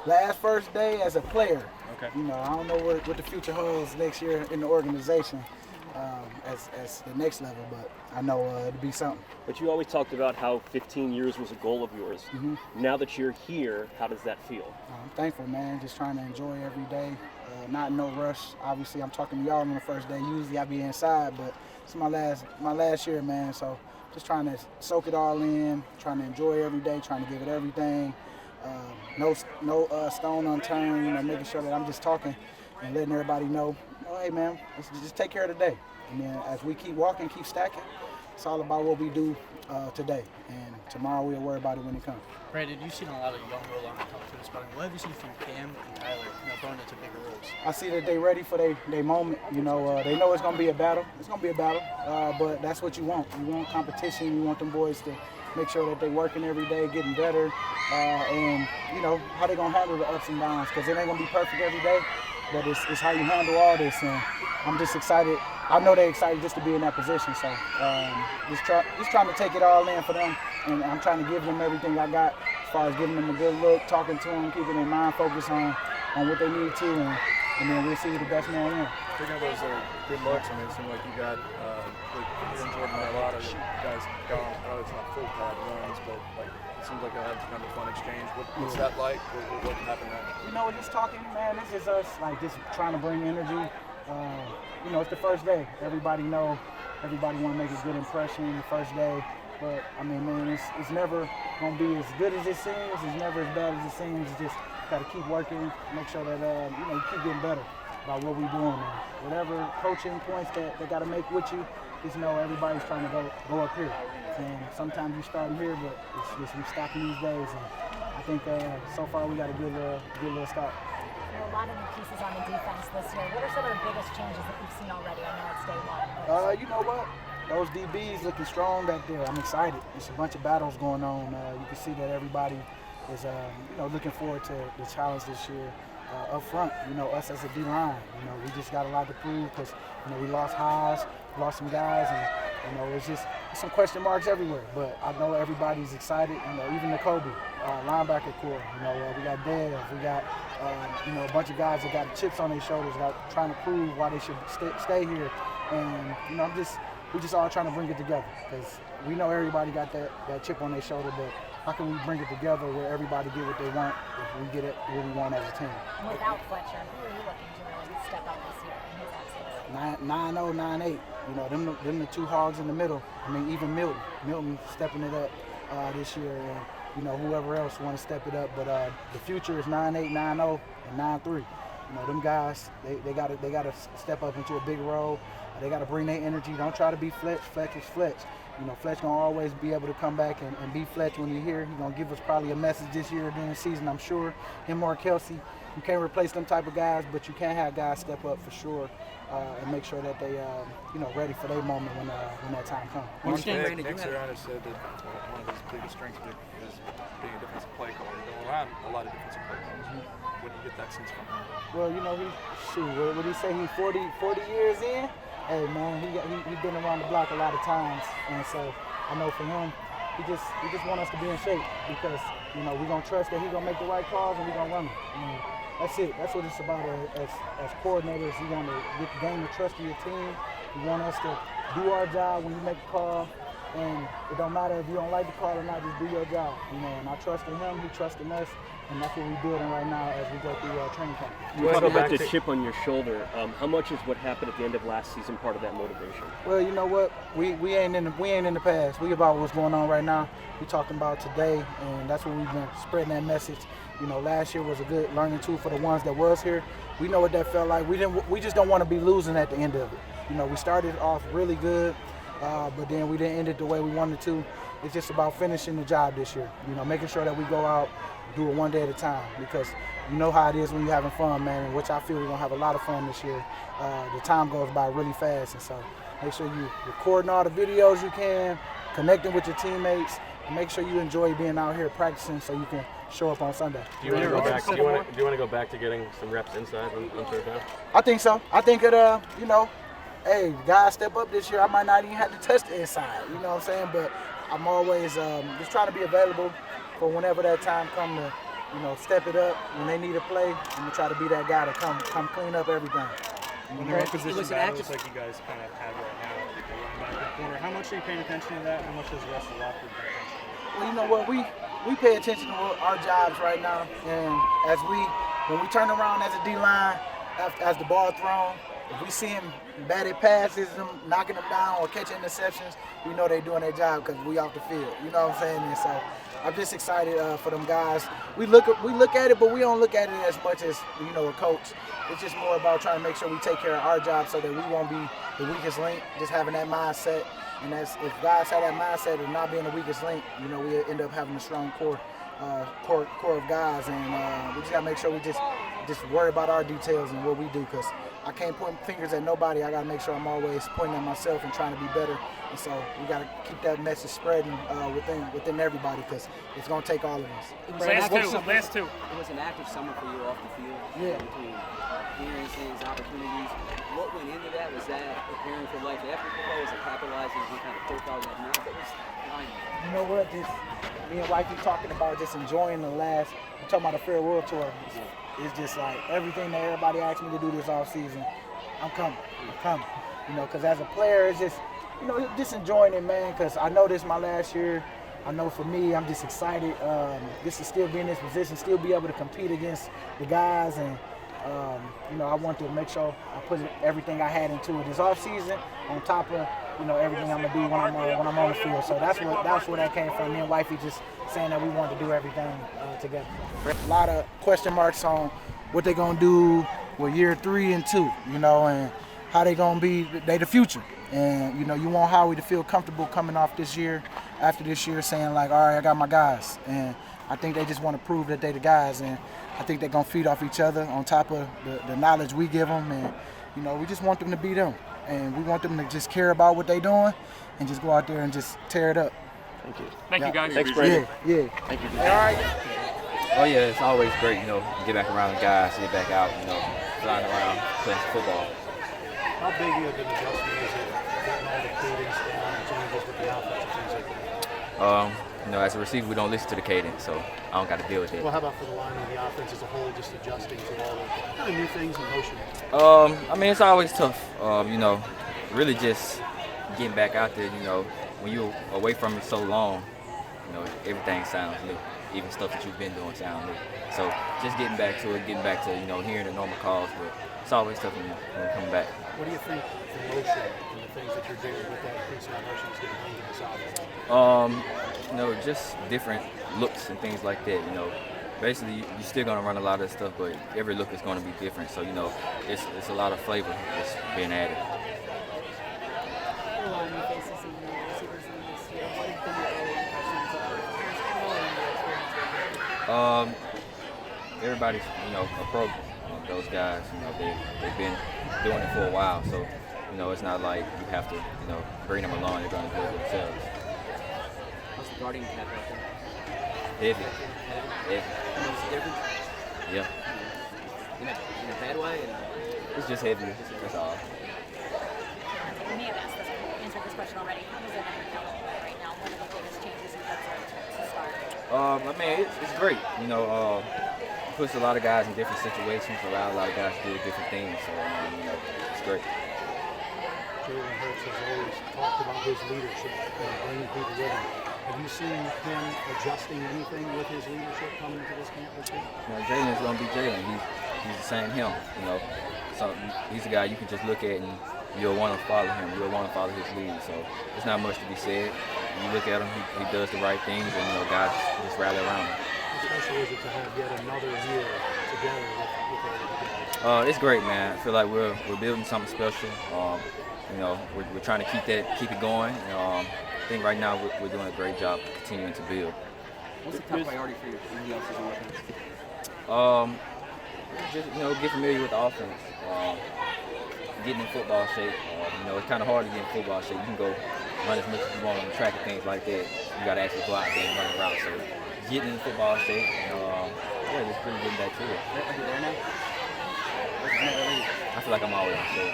last first day as a player. Okay. You know, I don't know what the future holds next year in the organization as the next level, but I know it'll be something. But you always talked about how 15 years was a goal of yours. Mm-hmm. Now that you're here, how does that feel? I'm thankful, man. Just trying to enjoy every day. Not no rush. Obviously, I'm talking to y'all on the first day. Usually I be inside, but it's my last year, man. So just trying to soak it all in, trying to enjoy every day, trying to give it everything. No stone unturned. You know, making sure that I'm just talking and letting everybody know, hey, man, let's just take care of the day. And then as we keep walking, keep stacking, it's all about what we do today. And tomorrow we'll worry about it when it comes. Brandon, you've seen a lot of young O-linemen come to this spot. What have you seen from Cam and Tyler, going into bigger roles? I see that they ready for their moment. You know, they know it's going to be a battle. It's going to be a battle, but that's what you want. You want competition. You want them boys to make sure that they're working every day, getting better, and, you know, how they going to handle the ups and downs, because it ain't going to be perfect every day, but it's how you handle all this. And I'm just excited. I know they're excited just to be in that position, so just trying to take it all in for them, and I'm trying to give them everything I got as far as giving them a good look, talking to them, keeping their mind focused on what they need to, and then we'll see who the best man is. Speaking of those good looks, I mean, it seemed like you got you and Jordan had a lot of guys got on. I know it's not full pad runs, but like it seems like I had kind of a fun exchange. What's that like? What happened there? You know, just talking, man. This is us, like just trying to bring energy. You know, it's the first day. Everybody want to make a good impression the first day. But I mean, man, it's never gonna be as good as it seems. It's never as bad as it seems. It's just gotta keep working, make sure that you keep getting better about what we're doing. And whatever coaching points that they gotta make with you, just know everybody's trying to go up here. And sometimes you start here, but it's just we stacking these days. And I think so far we got a good little start. There are a lot of new pieces on the defense this year. What are some of the biggest changes that you've seen already? I know it's day one. You know what? Those DBs looking strong back there. I'm excited. There's a bunch of battles going on. You can see that everybody is, looking forward to the challenge this year. Up front, us as a D-line, we just got a lot to prove because, we lost highs, lost some guys, and, it's just some question marks everywhere. But I know everybody's excited, even the Kobe, linebacker core. We got Dev, we got, a bunch of guys that got chips on their shoulders, trying to prove why they should stay here. And, we just all trying to bring it together because we know everybody got that chip on their shoulder, but how can we bring it together where everybody get what they want if we get it what we want as a team? And without Fletcher, who are you looking to really step up this year in his absence? 9-0, 9-8. Them the two hogs in the middle. I mean, even Milton stepping it up this year, and whoever else want to step it up. But the future is 9-8, 9-0, and 9-3. Them guys, they got to step up into a big role. They got to bring their energy. Don't try to be Fletch. Fletch is Fletch. Fletch gonna always be able to come back and be Fletch when he's here. He's gonna give us probably a message this year during the season, I'm sure. Him or Kelsey. You can't replace them type of guys, but you can have guys step up for sure and make sure that they, ready for their moment when that time comes. Nick Sirianni said that one of his biggest strengths is being a defensive play caller. You go around a lot of defensive play callers. Where do you get that sense from? Well, what did he say? He's 40 years in. Hey man, he been around the block a lot of times, and so I know for him, he just want us to be in shape because we're gonna trust that he's gonna make the right calls and we're gonna run them. That's it. That's what it's about as coordinators. You want to gain the trust of your team. You want us to do our job when you make a call, and it don't matter if you don't like the call or not. Just do your job. And I trusted him. He trusted us. And that's what we're building right now as we go through training camp. You talk about the chip on your shoulder. How much is what happened at the end of last season part of that motivation? Well, you know what? We ain't in the past. We about what's going on right now. We talking about today, and that's what we've been spreading that message. Last year was a good learning tool for the ones that was here. We know what that felt like. We just don't want to be losing at the end of it. We started off really good, but then we didn't end it the way we wanted to. It's just about finishing the job this year. Making sure that we go out, do it one day at a time, because you know how it is when you're having fun, man, which I feel we're going to have a lot of fun this year. The time goes by really fast, and so make sure you recording all the videos you can, connecting with your teammates, and make sure you enjoy being out here practicing so you can show up on Sunday. Do you want to go back? Do you want to go back to getting some reps inside on third down? I think so. I think that hey, guys step up this year. I might not even have to touch the inside. You know what I'm saying? But I'm always just trying to be available for whenever that time comes to you know, step it up when they need a play. I'm gonna try to be that guy to come clean up everything. When there are position battles like you guys kind of have right now, running back and corner, how much are you paying attention to that? How much does the rest of the locker room pay attention to that? Well, you know what, we pay attention to our jobs right now, and when we turn around as a D-line, as the ball thrown, if we see him batted passes, them knocking them down or catching interceptions, we know they're doing their job because we off the field. You know what I'm saying? And so I'm just excited for them guys. We look at it, but we don't look at it as much as, you know, a coach. It's just more about trying to make sure we take care of our job so that we won't be the weakest link. Just having that mindset, and if guys have that mindset of not being the weakest link, you know, we end up having a strong core of guys, and we just gotta make sure we just worry about our details and what we do, because I can't point fingers at nobody. I gotta make sure I'm always pointing at myself and trying to be better. And so we gotta keep that message spreading within everybody, because it's gonna take all of us. Last two. It was an active summer for you off the field. Yeah. Between appearances, opportunities. What went into that? Was that preparing for life after football? Was it capitalizing on what kind of profile you have now? What was behind it? You know what? Me and Wifey talking about just enjoying we're talking about the Fair World Tour. It's just like everything that everybody asked me to do this off season, I'm coming. You know, because as a player, it's just, you know, just enjoying it, man, because I know this is my last year. I know for me, I'm just excited just to still be in this position, still be able to compete against the guys, and you know, I want to make sure I put everything I had into it this off season on top of, you know, everything I'm gonna do when I'm on the field. So that's where that came from. Me and Wifey just saying that we wanted to do everything together. A lot of question marks on what they're gonna do with year 3 and 2, you know, and how they gonna be. They the future, and you know, you want Howie to feel comfortable coming off this year, after this year, saying like, all right, I got my guys, and I think they just want to prove that they the guys, and I think they're gonna feed off each other on top of the knowledge we give them, and you know, we just want them to be them, and we want them to just care about what they're doing, and just go out there and just tear it up. Thank you. Thank you, guys. Thanks, Brandon. Yeah. Thank you. All right. Oh yeah, it's always great, you know, get back around the guys, get back out, you know, flying around, playing football. How big of an adjustment is it getting all the cadence down and changes with the offense and things like that? You know, as a receiver, we don't listen to the cadence, so I don't got to deal with it. Well, how about for the line and the offense as a whole, just adjusting to all the kind of new things in motion? I mean, it's always tough, you know, really just getting back out there, you know, when you're away from it so long, you know, everything sounds new. Even stuff that you've been doing sounds new. So just getting back to, you know, hearing the normal calls, but it's always tough when we come back. What do you think the motion and the things that you're doing with that increase in motion is going to bring to this offense? You know, just different looks and things like that, you know. Basically, you're still going to run a lot of that stuff, but every look is going to be different. So, you know, it's a lot of flavor that's being added. A lot of new faces in the receivers in this year. What have been your early impressions of your experience? Everybody's, you know, a pro. Those guys, you know, they've been doing it for a while, so, you know, it's not like you have to, you know, bring them along. They're going to do it themselves. What's the guarding cap out there? Heavy. It's different? Yeah. In a bad way? It's just heavy. That's all. You may have answered this question already. How does it affect right now? What are the biggest changes you've observed to start? I mean, it's great. You know, puts a lot of guys in different situations, allow a lot of guys to do different things. So, you know, it's great. Jalen Hurts has always talked about his leadership and bringing people with him. Have you seen him adjusting anything with his leadership coming into this camp this year? You know, Jalen's going to be Jalen. He's the same him, you know. So he's a guy you can just look at and you'll want to follow him. You'll want to follow his lead. So there's not much to be said. You look at him, he does the right things, and, you know, guys just rally around him. How special is it to have yet another year together with all of the guys? It's great, man. I feel like we're building something special. You know, we're trying to keep it going. I think right now we're doing a great job continuing to build. What's the top priority for you in the offseason? Just, you know, get familiar with the offense. Getting in football shape. You know, it's kind of hard to get in football shape. You can go run as much as you want on the track and things like that. You got to actually go out there and run a route. So getting in football shape, and just really getting back to it. Are you there now? I feel like I'm always on shape.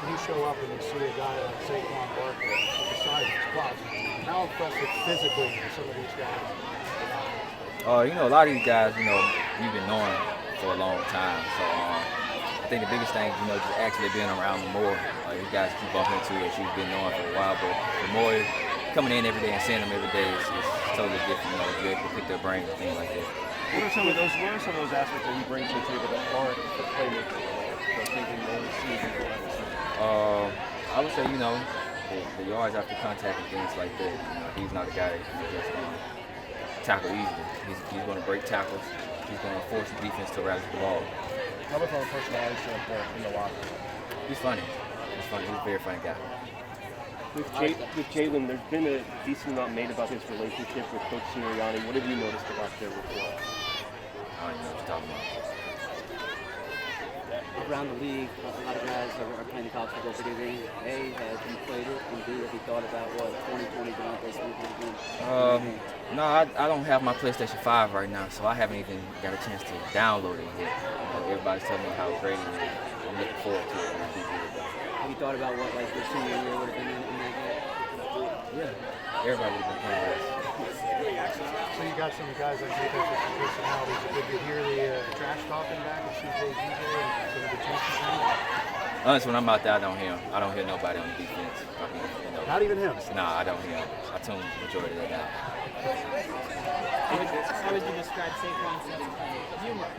When you show up and you see a guy like Saquon Barkley at the side of his club, how impressive physically are some of these guys? You know, a lot of these guys, you know, you've been knowing for a long time. So I think the biggest thing is, you know, just actually being around them more. These guys keep bumping into it. You've been knowing for a while, but the more coming in every day and seeing them every day is totally different. You know, you're able to pick their brains and things like that. What are some of those aspects that you bring to the table that aren't the playmaker? Thinking more season. I would say, you know, the yards after contact and things like that. You know, he's not a guy that can just tackle easily. He's going to break tackles. He's going to force the defense to rally the ball. How about from a personality standpoint in the locker room? He's funny. He's funny. He's a very funny guy. With Jalen, there's been a decent amount made about his relationship with Coach Sirianni. What have you noticed about their rapport? I don't even know what you're talking about. Around the league, a lot of guys are playing college football video games. A, have you played it? And B, have you thought about what 2020 DeVonta Smith again? No, I don't have my PlayStation 5 right now, so I haven't even got a chance to download it yet. Everybody's telling me how great it is. I'm looking forward to it. Have you thought about what like your senior year would have been in that game? Yeah, everybody would have been playing with us. So you got some guys on defense with some personalities. Did you hear the trash talking back with CJ, DJ, and some of the juicy things? Honestly, when I'm out there, I don't hear him. I don't hear nobody on the defense. You know. Not even him? Nah, I don't hear him. I tune the majority of that out. How would you describe Saquon's sense of humor?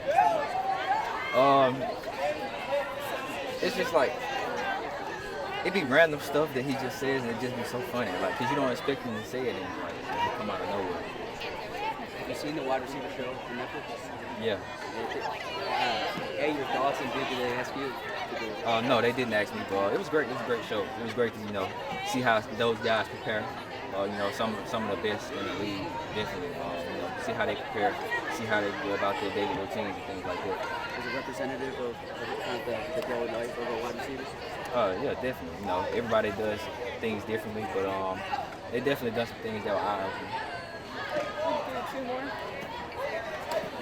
It's just like, it be random stuff that he just says, and it just be so funny. Like, cause you don't expect him to say it, and like, it just come out of nowhere. Have you seen the wide receiver show on Netflix? Yeah. Your thoughts, and did they ask you to do it? No, they didn't ask me, but it was great. It was a great show. It was great to, you know, see how those guys prepare. You know, some of the best in the league, definitely. You know, see how they prepare, see how they go about their daily routines and things like that. Is it representative of kind of the daily life of a wide receiver? Yeah, definitely. You know, everybody does things differently, but they definitely done some things that were eye-opening. Two more.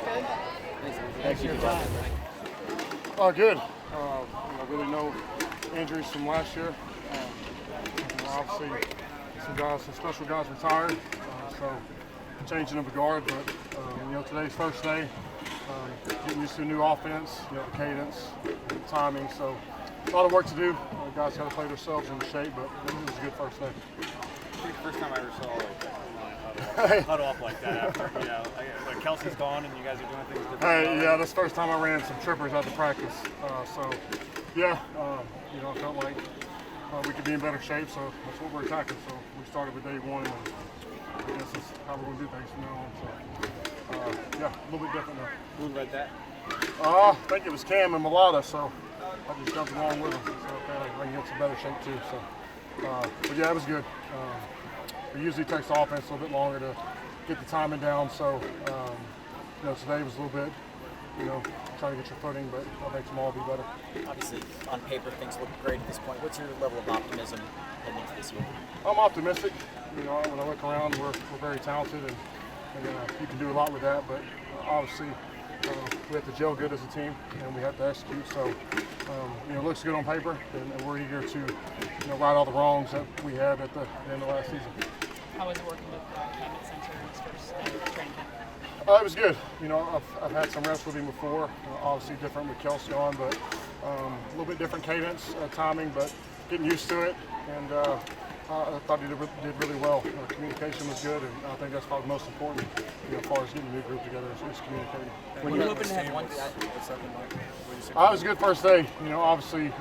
Good. Thanks for your time. Good. Really no injuries from last year. Obviously, some special guys retired, so changing of the guard. But you know, today's first day. Getting used to a new offense, you know, the cadence, the timing. So a lot of work to do. Guys got to play themselves into shape, but it was a good first day. First time I ever saw huddle up like that after, you know, like Kelsey's gone and you guys are doing things different. Yeah, that's the first time I ran some trippers after practice. You know, I felt like we could be in better shape, so that's what we're attacking. So we started with day one, and I guess that's how we're going to do things from now on. So, a little bit different now. Who read that? I think it was Cam and Mulata, so I just jumped along with them. So I can get some better shape too. So, but yeah, it was good. It usually takes the offense a little bit longer to get the timing down. So, you know, today was a little bit, you know, trying to get your footing, but I think tomorrow will be better. Obviously, on paper, things look great at this point. What's your level of optimism heading into this year? I'm optimistic. You know, when I look around, we're very talented, and you can do a lot with that. But obviously, we have to gel good as a team, and we have to execute. So, you know, it looks good on paper, and we're eager to, you know, right all the wrongs that we had at the end of last season. How was it working with Cam at center in his first training camp? It was good. You know, I've had some reps with him before. Obviously different with Kelsey on, but a little bit different cadence, timing, but getting used to it. And I thought he did really well. Communication was good, and I think that's probably most important, you know, as far as getting a new group together is communicating. When you're hoping to have one, It was a good first day. You know, obviously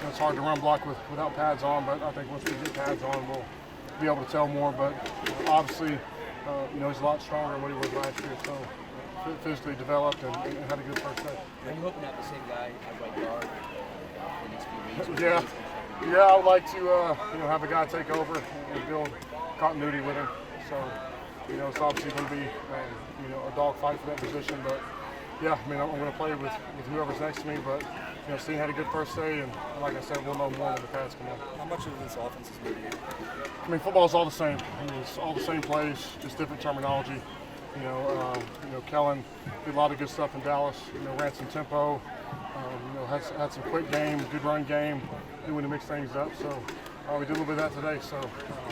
it's hard to run block without pads on, but I think once we get pads on, we'll be able to tell more. But obviously, you know, he's a lot stronger than what he was last year, so physically developed and had a good first day. Are you hoping to have the same guy at right guard the next few weeks? Yeah, I would like to, you know, have a guy take over and build continuity with him. So, you know, it's obviously going to be, you know, a dogfight for that position. But yeah, I mean, I'm going to play with whoever's next to me. But you know, Steen had a good first day, and like I said, we'll know more when the pads come in. How much of this offense is new to you? I mean, football's all the same. I mean, it's all the same plays, just different terminology. You know, Kellen did a lot of good stuff in Dallas. You know, ran some tempo. You know, had some quick game, good run game. Doing to mix things up. So we did a little bit of that today. So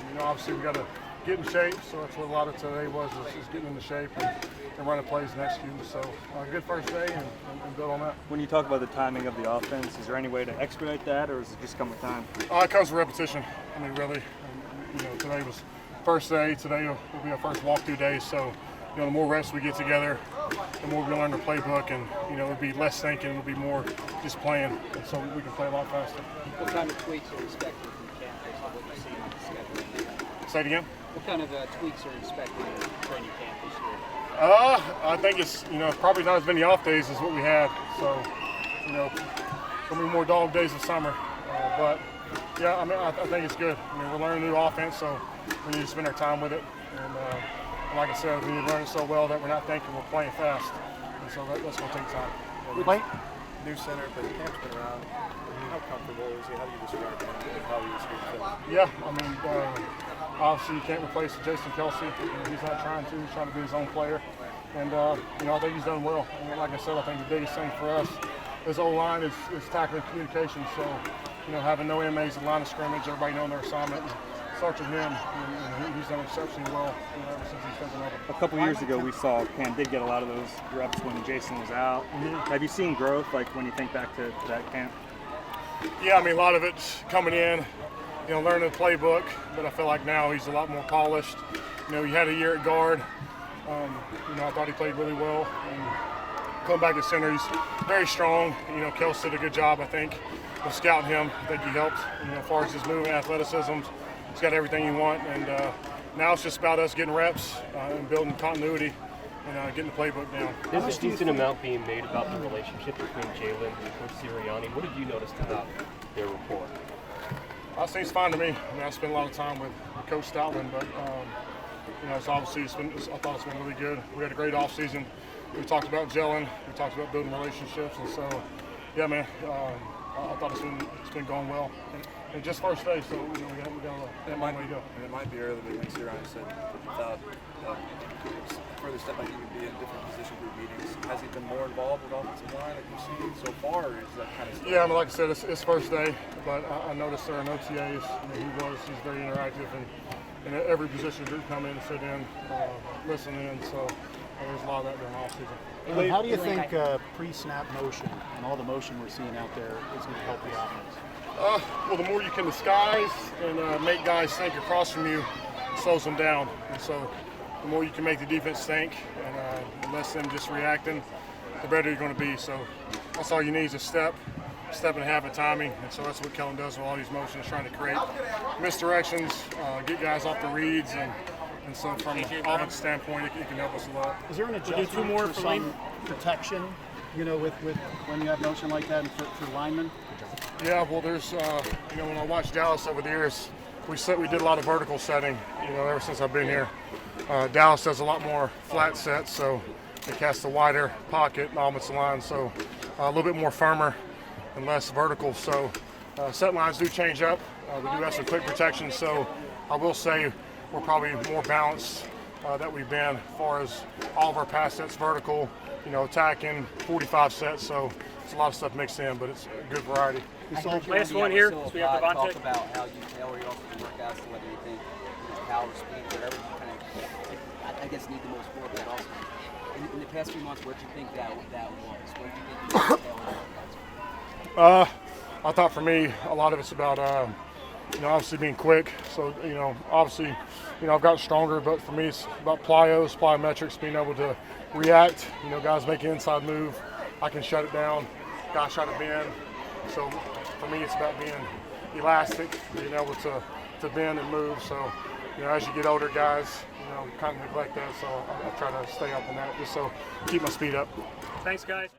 you know, obviously we got to get in shape. So that's what a lot of today was, is getting into shape. And and running plays and executing. So good first day and build on that. When you talk about the timing of the offense, is there any way to expedite that, or does it just come with time? It comes with repetition. I mean, really. Today was first day. Today will be our first walkthrough day. So, the more reps we get together, the more we learn the playbook, and it'll be less thinking, it'll be more just playing, and so we can play a lot faster. What kind of tweaks are expected from camp based on what you see on the schedule? Say it again. What kind of tweaks are expected in training camp this year? I think it's probably not as many off days as what we had. So gonna be more dog days this summer. But yeah, I mean I think it's good. I mean we're learning a new offense, so we need to spend our time with it. And like I said, we need to learn it so well that we're not thinking we're playing fast. And so that's gonna take time. New center, but camp's been around. How comfortable is he? How do you describe him? How do you describe him? Yeah, I mean, obviously you can't replace Jason Kelsey. He's not trying to. He's trying to be his own player. And, I think he's done well. And like I said, I think the biggest thing for us as O-line is tackling communication. So, having no inmates at the line of scrimmage, everybody knowing their assignment. Starts with him, and he's done exceptionally well ever since he's taken over. A couple years ago, we saw Cam did get a lot of those reps when Jason was out. Have you seen growth, like when you think back to that camp? Yeah, I mean, a lot of it's coming in, learning the playbook, but I feel like now he's a lot more polished. He had a year at guard. I thought he played really well. And coming back to center, he's very strong. Kelsey did a good job, I think, of scouting him. I think he helped, as far as his movement, athleticism. He's got everything you want, and now it's just about us getting reps and building continuity and getting the playbook down. There's a decent amount being made about the relationship between Jalen and Coach Sirianni. What did you notice about their rapport? I think it's fine to me. I mean, I spent a lot of time with Coach Stoutland, but it's obviously I thought it's been really good. We had a great offseason. We talked about gelling. We talked about building relationships, and so yeah, man. I thought it's been going well. And just first day, so we got a long way to go. And it might be early, but like Sirianni said, without further step, I think he would be in different position group meetings. Has he been more involved with offensive line like you've seen so far, or is that kind of stuff? Yeah, I mean, like I said, it's first day, but I noticed there are no TAs. He's very interactive, and every position group come in and sit in, listen in, so there's a lot of that during off season. And how do you think pre-snap motion and all the motion we're seeing out there is going to help the offense? Well, the more you can disguise and make guys think across from you, it slows them down. And so the more you can make the defense think and less them just reacting, the better you're going to be. So that's all you need is a step and a half of timing. And so that's what Kellen does with all these motions, trying to create misdirections, get guys off the reads. And so from an offense standpoint, it can help us a lot. Is there an adjustment for some protection, with when you have motion like that for linemen? Yeah, well, there's, when I watched Dallas over the years, we did a lot of vertical setting, ever since I've been here. Dallas does a lot more flat sets, so they cast a wider pocket in the offensive line, so a little bit more firmer and less vertical. So set lines do change up. We do have some quick protection, so I will say we're probably more balanced that we've been as far as all of our pass sets vertical, attacking 45 sets, so it's a lot of stuff mixed in, but it's a good variety. Last one here. So we have DeVonta. Talk about how you tailor your offensive workouts to whether you think power, speed, whatever you kind of, I guess, need the most for that also. In the past few months, what do you think that was? What do you think you tailor your workouts? I thought for me, a lot of it's about, obviously being quick. So, obviously, I've gotten stronger, but for me, it's about plyometrics, being able to react. Guys make an inside move, I can shut it down. Guys try to bend. So for me, it's about being elastic, being able to bend and move. So, as you get older, guys, kind of neglect that. So I try to stay up on that just so keep my speed up. Thanks, guys.